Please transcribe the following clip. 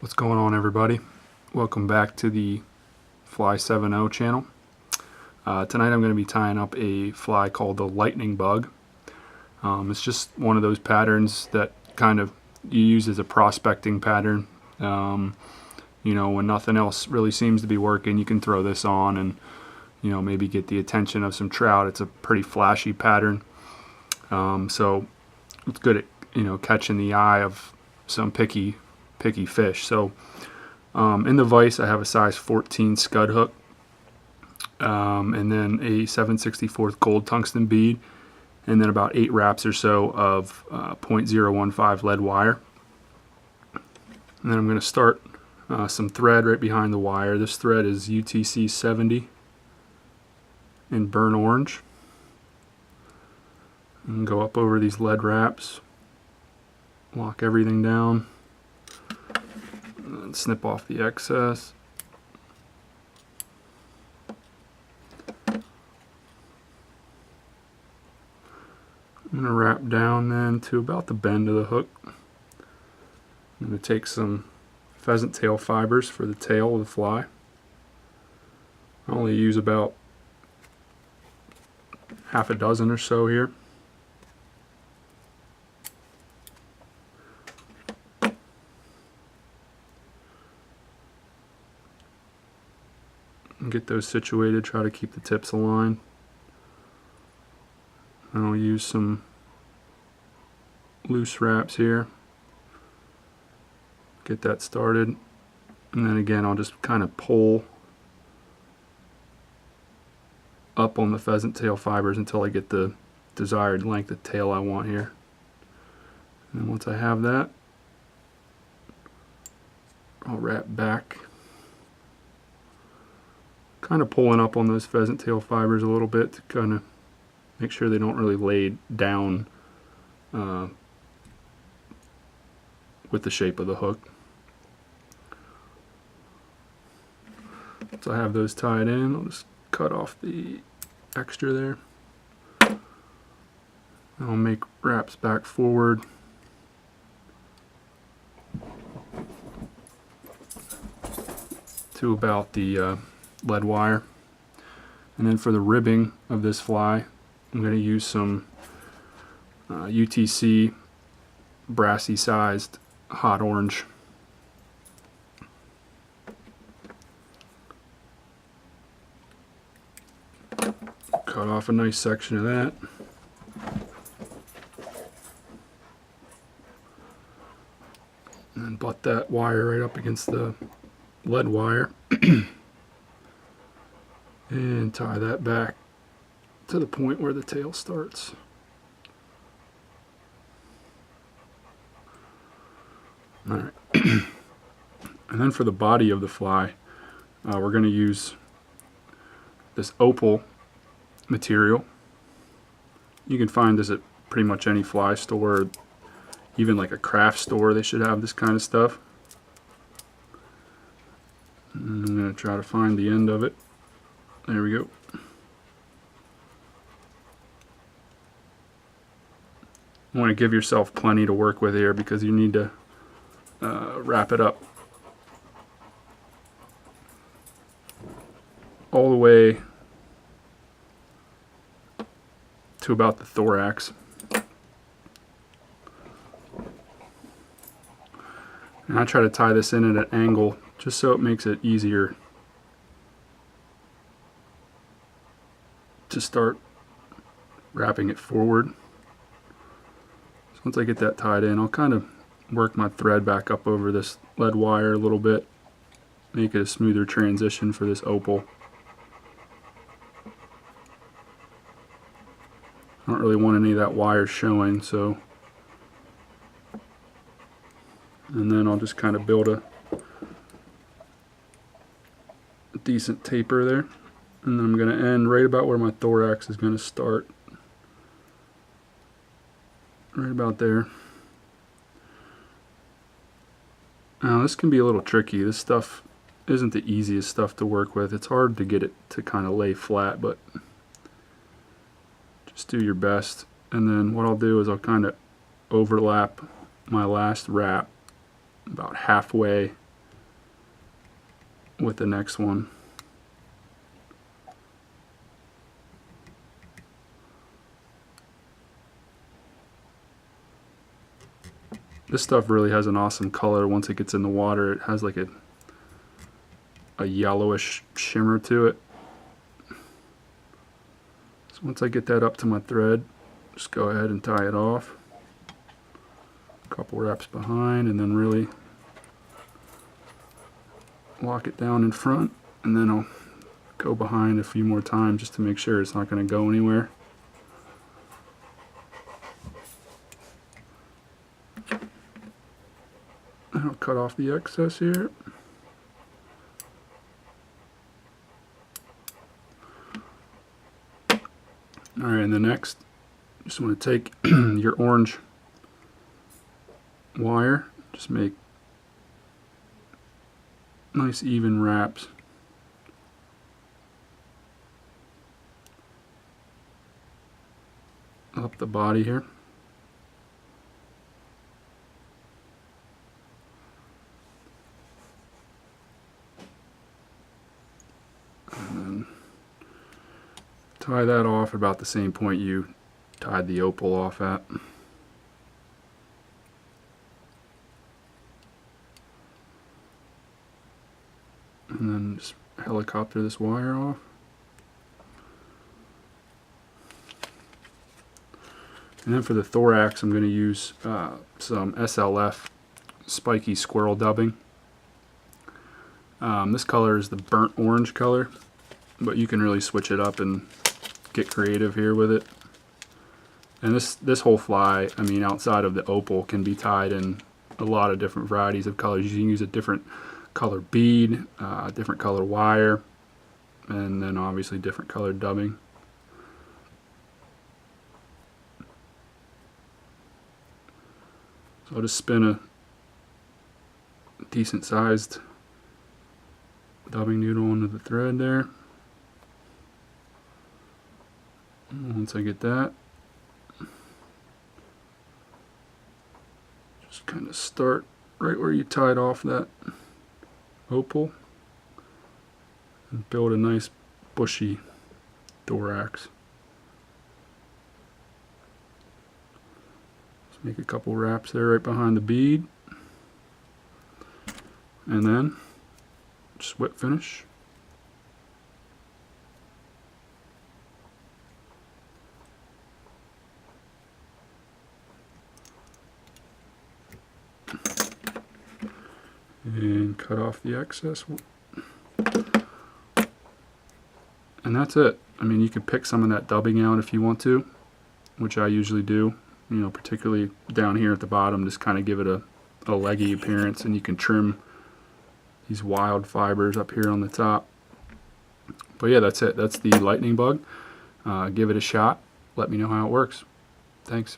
What's going on, everybody? Welcome back to the Fly 7.0 channel. Tonight I'm going to be tying up a fly called the lightning bug. It's just one of those patterns that kind of you use as a prospecting pattern. When nothing else really seems to be working, you can throw this on and maybe get the attention of some trout. It's a pretty flashy pattern, so it's good at catching the eye of some picky fish. So in the vise I have a size 14 scud hook, and then a 7/64 gold tungsten bead, and then about 8 wraps or so of 0.015 lead wire. And then I'm going to start some thread right behind the wire. This thread is UTC 70 in burnt orange, and go up over these lead wraps, lock everything down, and snip off the excess. I'm going to wrap down then to about the bend of the hook. I'm going to take some pheasant tail fibers for the tail of the fly. I only use about half a dozen or so here. And get those situated, try to keep the tips aligned. And I'll use some loose wraps here, get that started, and then again I'll just kind of pull up on the pheasant tail fibers until I get the desired length of tail I want here. And then once I have that, I'll wrap back, kind of pulling up on those pheasant tail fibers a little bit to kind of make sure they don't really lay down with the shape of the hook. So I have those tied in. I'll just cut off the extra there. I'll make wraps back forward. To about the lead wire. And then for the ribbing of this fly, I'm going to use some UTC brassy sized hot orange. Cut off a nice section of that. And then butt that wire right up against the lead wire. And tie that back to the point where the tail starts. Alright. And then for the body of the fly, we're going to use this opal material. You can find this at pretty much any fly store, even like a craft store. They should have this kind of stuff. And I'm going to try to find the end of it. There we go. You want to give yourself plenty to work with here because you need to wrap it up all the way to about the thorax. And I try to tie this in at an angle just so it makes it easier to start wrapping it forward. So once I get that tied in, I'll kind of work my thread back up over this lead wire a little bit, make it a smoother transition for this opal. I don't really want any of that wire showing, so, and then I'll just kind of build a decent taper there. And then I'm going to end right about where my thorax is going to start. Right about there. Now this can be a little tricky. This stuff isn't the easiest stuff to work with. It's hard to get it to kind of lay flat, but just do your best. And then what I'll do is I'll kind of overlap my last wrap about halfway with the next one. This stuff really has an awesome color once it gets in the water. It has like a yellowish shimmer to it. So once I get that up to my thread, just go ahead and tie it off. A couple wraps behind, and then really lock it down in front, and then I'll go behind a few more times just to make sure it's not going to go anywhere. And I'll cut off the excess here. Alright, and the next, just want to take your orange wire, just make nice even wraps. Up the body here. And then tie that off at about the same point you tied the opal off at. And then just helicopter this wire off. And then for the thorax, I'm going to use some SLF spiky squirrel dubbing. This color is the burnt orange color, but you can really switch it up and get creative here with it. And this whole fly, I mean, outside of the opal, can be tied in a lot of different varieties of colors. You can use a different color bead, different color wire, and then obviously different colored dubbing. So I'll just spin a decent sized dubbing noodle into the thread there. And once I get that, just kind of start right where you tied off that opal and build a nice bushy thorax. Just make a couple wraps there right behind the bead, and then just whip finish. And cut off the excess. And that's it. I mean, you can pick some of that dubbing out if you want to, which I usually do. You know, particularly down here at the bottom, just kind of give it a leggy appearance, and you can trim these wild fibers up here on the top. But yeah, that's it. That's the lightning bug. Give it a shot. Let me know how it works. Thanks.